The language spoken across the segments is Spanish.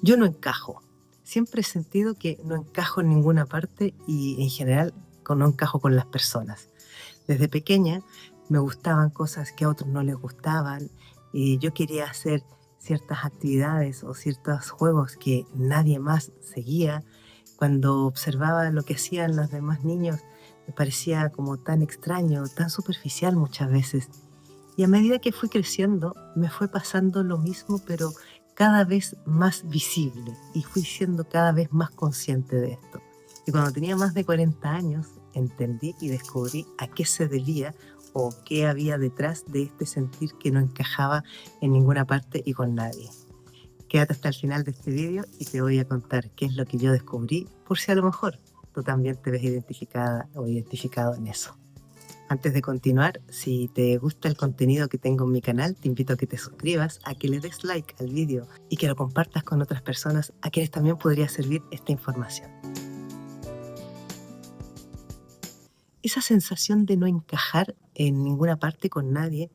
Yo no encajo. Siempre he sentido que no encajo en ninguna parte y en general no encajo con las personas. Desde pequeña me gustaban cosas que a otros no les gustaban y yo quería hacer ciertas actividades o ciertos juegos que nadie más seguía. Cuando observaba lo que hacían los demás niños me parecía como tan extraño, tan superficial muchas veces. Y a medida que fui creciendo, me fue pasando lo mismo, pero cada vez más visible y fui siendo cada vez más consciente de esto. Y cuando tenía más de 40 años, entendí y descubrí a qué se debía o qué había detrás de este sentir que no encajaba en ninguna parte y con nadie. Quédate hasta el final de este vídeo y te voy a contar qué es lo que yo descubrí, por si a lo mejor tú también te ves identificada o identificado en eso. Antes de continuar, si te gusta el contenido que tengo en mi canal, te invito a que te suscribas, a que le des like al vídeo y que lo compartas con otras personas a quienes también podría servir esta información. Esa sensación de no encajar en ninguna parte con nadie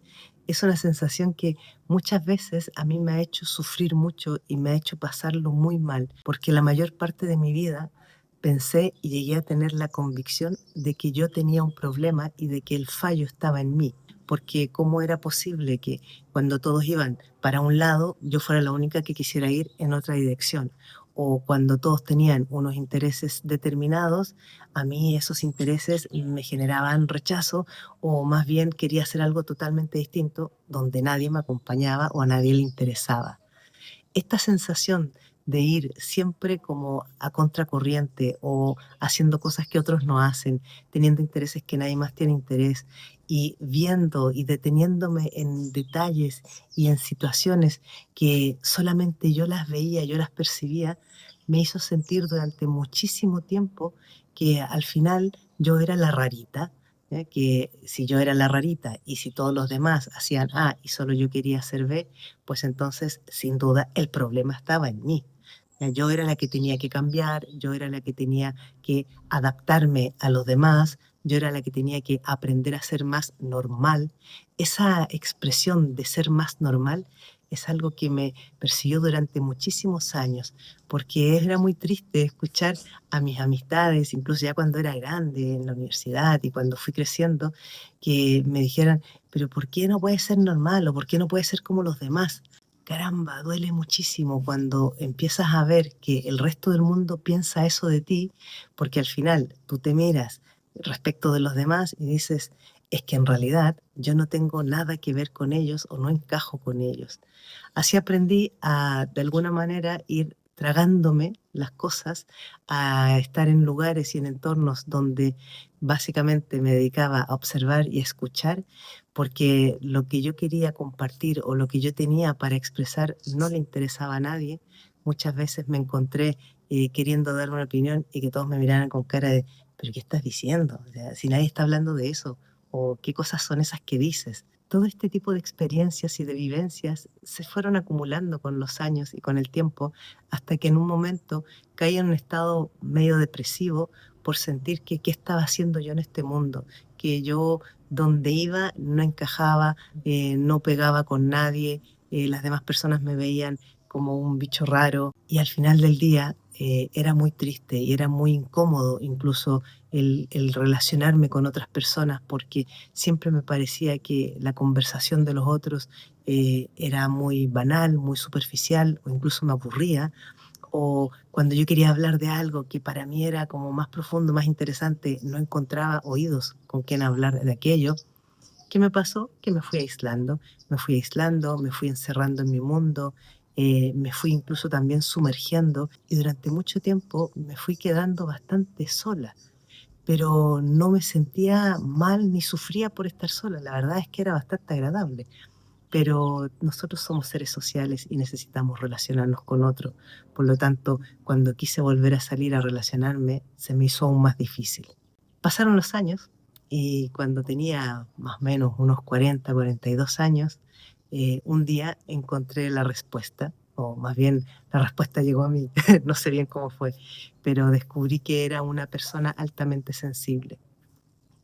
es una sensación que muchas veces a mí me ha hecho sufrir mucho y me ha hecho pasarlo muy mal, porque la mayor parte de mi vida pensé y llegué a tener la convicción de que yo tenía un problema y de que el fallo estaba en mí, porque cómo era posible que cuando todos iban para un lado yo fuera la única que quisiera ir en otra dirección, o cuando todos tenían unos intereses determinados, a mí esos intereses me generaban rechazo o más bien quería hacer algo totalmente distinto donde nadie me acompañaba o a nadie le interesaba. Esta sensación de ir siempre como a contracorriente o haciendo cosas que otros no hacen, teniendo intereses que nadie más tiene interés y viendo y deteniéndome en detalles y en situaciones que solamente yo las veía, yo las percibía, me hizo sentir durante muchísimo tiempo que al final yo era la rarita, que si yo era la rarita y si todos los demás hacían A y solo yo quería hacer B, pues entonces sin duda el problema estaba en mí. Yo era la que tenía que cambiar, yo era la que tenía que adaptarme a los demás, yo era la que tenía que aprender a ser más normal. Esa expresión de ser más normal es algo que me persiguió durante muchísimos años, porque era muy triste escuchar a mis amistades, incluso ya cuando era grande en la universidad y cuando fui creciendo, que me dijeran, pero ¿por qué no puedes ser normal o por qué no puedes ser como los demás? Caramba, duele muchísimo cuando empiezas a ver que el resto del mundo piensa eso de ti, porque al final tú te miras respecto de los demás y dices, es que en realidad yo no tengo nada que ver con ellos o no encajo con ellos. Así aprendí a, de alguna manera, ir tragándome las cosas, a estar en lugares y en entornos donde básicamente me dedicaba a observar y a escuchar, porque lo que yo quería compartir o lo que yo tenía para expresar no le interesaba a nadie. Muchas veces me encontré queriendo dar una opinión y que todos me miraran con cara de, pero ¿qué estás diciendo? O sea, si nadie está hablando de eso, o qué cosas son esas que dices. Todo este tipo de experiencias y de vivencias se fueron acumulando con los años y con el tiempo hasta que en un momento caí en un estado medio depresivo por sentir que qué estaba haciendo yo en este mundo, que yo donde iba no encajaba, no pegaba con nadie, las demás personas me veían como un bicho raro y al final del día era muy triste y era muy incómodo incluso el relacionarme con otras personas porque siempre me parecía que la conversación de los otros era muy banal, muy superficial o incluso me aburría. O cuando yo quería hablar de algo que para mí era como más profundo, más interesante, no encontraba oídos con quien hablar de aquello. ¿Qué me pasó? Que me fui aislando, me fui encerrando en mi mundo, me fui incluso también sumergiendo y durante mucho tiempo me fui quedando bastante sola, pero no me sentía mal ni sufría por estar sola, la verdad es que era bastante agradable, pero nosotros somos seres sociales y necesitamos relacionarnos con otros, por lo tanto, cuando quise volver a salir a relacionarme, se me hizo aún más difícil. Pasaron los años y cuando tenía más o menos unos 40, 42 años, un día encontré la respuesta, o más bien la respuesta llegó a mí, no sé bien cómo fue, pero descubrí que era una persona altamente sensible.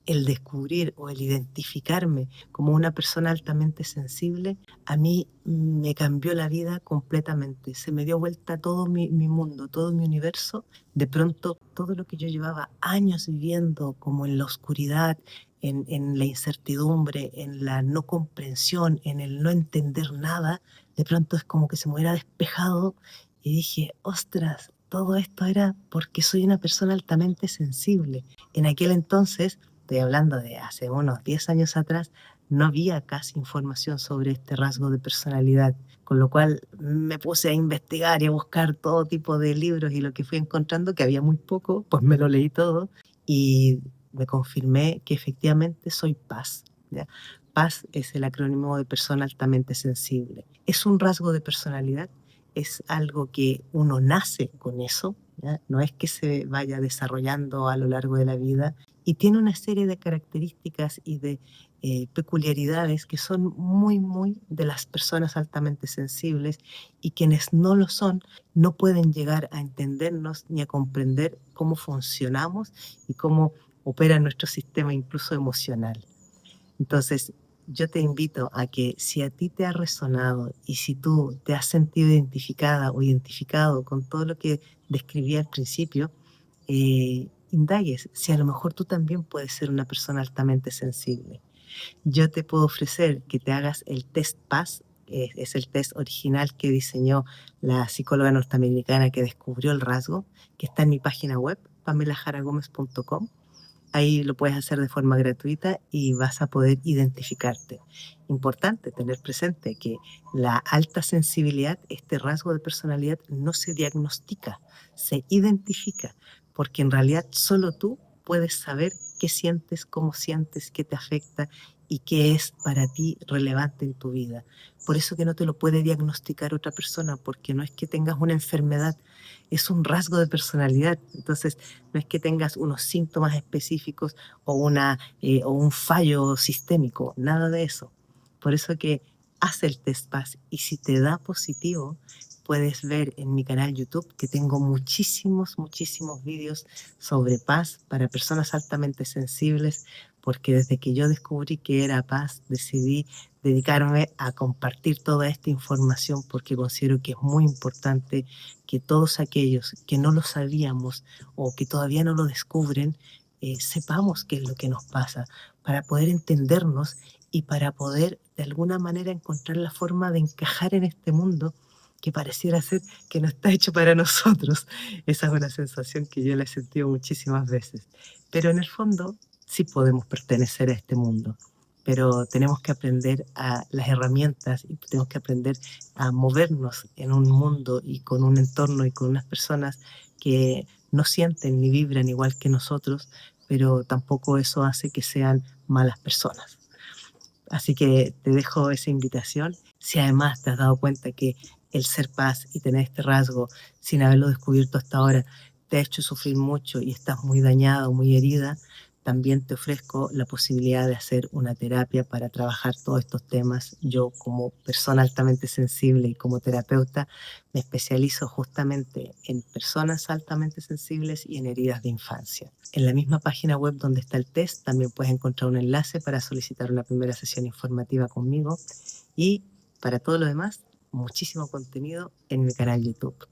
el descubrir o el identificarme como una persona altamente sensible, a mí me cambió la vida completamente. Se me dio vuelta todo mi mundo, todo mi universo. De pronto, todo lo que yo llevaba años viviendo como en la oscuridad, en la incertidumbre, en la no comprensión, en el no entender nada, de pronto es como que se me hubiera despejado y dije, ostras, todo esto era porque soy una persona altamente sensible. En aquel entonces, estoy hablando de hace unos 10 años atrás, no había casi información sobre este rasgo de personalidad, con lo cual me puse a investigar y a buscar todo tipo de libros y lo que fui encontrando, que había muy poco, pues me lo leí todo y me confirmé que efectivamente soy Paz, ¿ya? Paz es el acrónimo de persona altamente sensible. Es un rasgo de personalidad, es algo que uno nace con eso, ¿ya? No es que se vaya desarrollando a lo largo de la vida y tiene una serie de características y de peculiaridades que son muy, muy de las personas altamente sensibles y quienes no lo son no pueden llegar a entendernos ni a comprender cómo funcionamos y cómo opera nuestro sistema incluso emocional. Entonces, yo te invito a que si a ti te ha resonado y si tú te has sentido identificada o identificado con todo lo que describí al principio, indagues si a lo mejor tú también puedes ser una persona altamente sensible. Yo te puedo ofrecer que te hagas el test PAS, es el test original que diseñó la psicóloga norteamericana que descubrió el rasgo, que está en mi página web, pamelajaragomez.com. Ahí lo puedes hacer de forma gratuita y vas a poder identificarte. Importante tener presente que la alta sensibilidad, este rasgo de personalidad, no se diagnostica, se identifica, porque en realidad solo tú puedes saber qué sientes, qué te afecta y qué es para ti relevante en tu vida. Por eso que no te lo puede diagnosticar otra persona, porque no es que tengas una enfermedad, es un rasgo de personalidad. Entonces, no es que tengas unos síntomas específicos o, o un fallo sistémico, nada de eso. Por eso que haz el test PAS y si te da positivo, puedes ver en mi canal YouTube que tengo muchísimos vídeos sobre paz para personas altamente sensibles, porque desde que yo descubrí que era paz, decidí dedicarme a compartir toda esta información porque considero que es muy importante que todos aquellos que no lo sabíamos o que todavía no lo descubren, sepamos qué es lo que nos pasa para poder entendernos y para poder de alguna manera encontrar la forma de encajar en este mundo que pareciera ser que no está hecho para nosotros. Esa es una sensación que yo la he sentido muchísimas veces. Pero en el fondo sí podemos pertenecer a este mundo, pero tenemos que aprender a las herramientas y tenemos que aprender a movernos en un mundo y con un entorno y con unas personas que no sienten ni vibran igual que nosotros, pero tampoco eso hace que sean malas personas. Así que te dejo esa invitación. Si además te has dado cuenta que el ser paz y tener este rasgo, sin haberlo descubierto hasta ahora, te ha hecho sufrir mucho y estás muy dañada o muy herida, también te ofrezco la posibilidad de hacer una terapia para trabajar todos estos temas. Yo como persona altamente sensible y como terapeuta me especializo justamente en personas altamente sensibles y en heridas de infancia. En la misma página web donde está el test también puedes encontrar un enlace para solicitar una primera sesión informativa conmigo y para todo lo demás, muchísimo contenido en mi canal YouTube.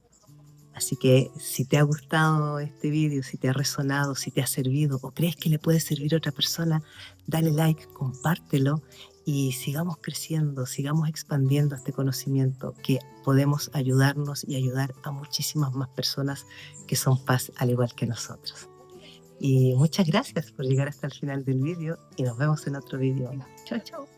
Así que si te ha gustado este vídeo, si te ha resonado, si te ha servido o crees que le puede servir a otra persona, dale like, compártelo y sigamos creciendo, sigamos expandiendo este conocimiento que podemos ayudarnos y ayudar a muchísimas más personas que son paz al igual que nosotros. Y muchas gracias por llegar hasta el final del vídeo y nos vemos en otro vídeo. Chao, chao.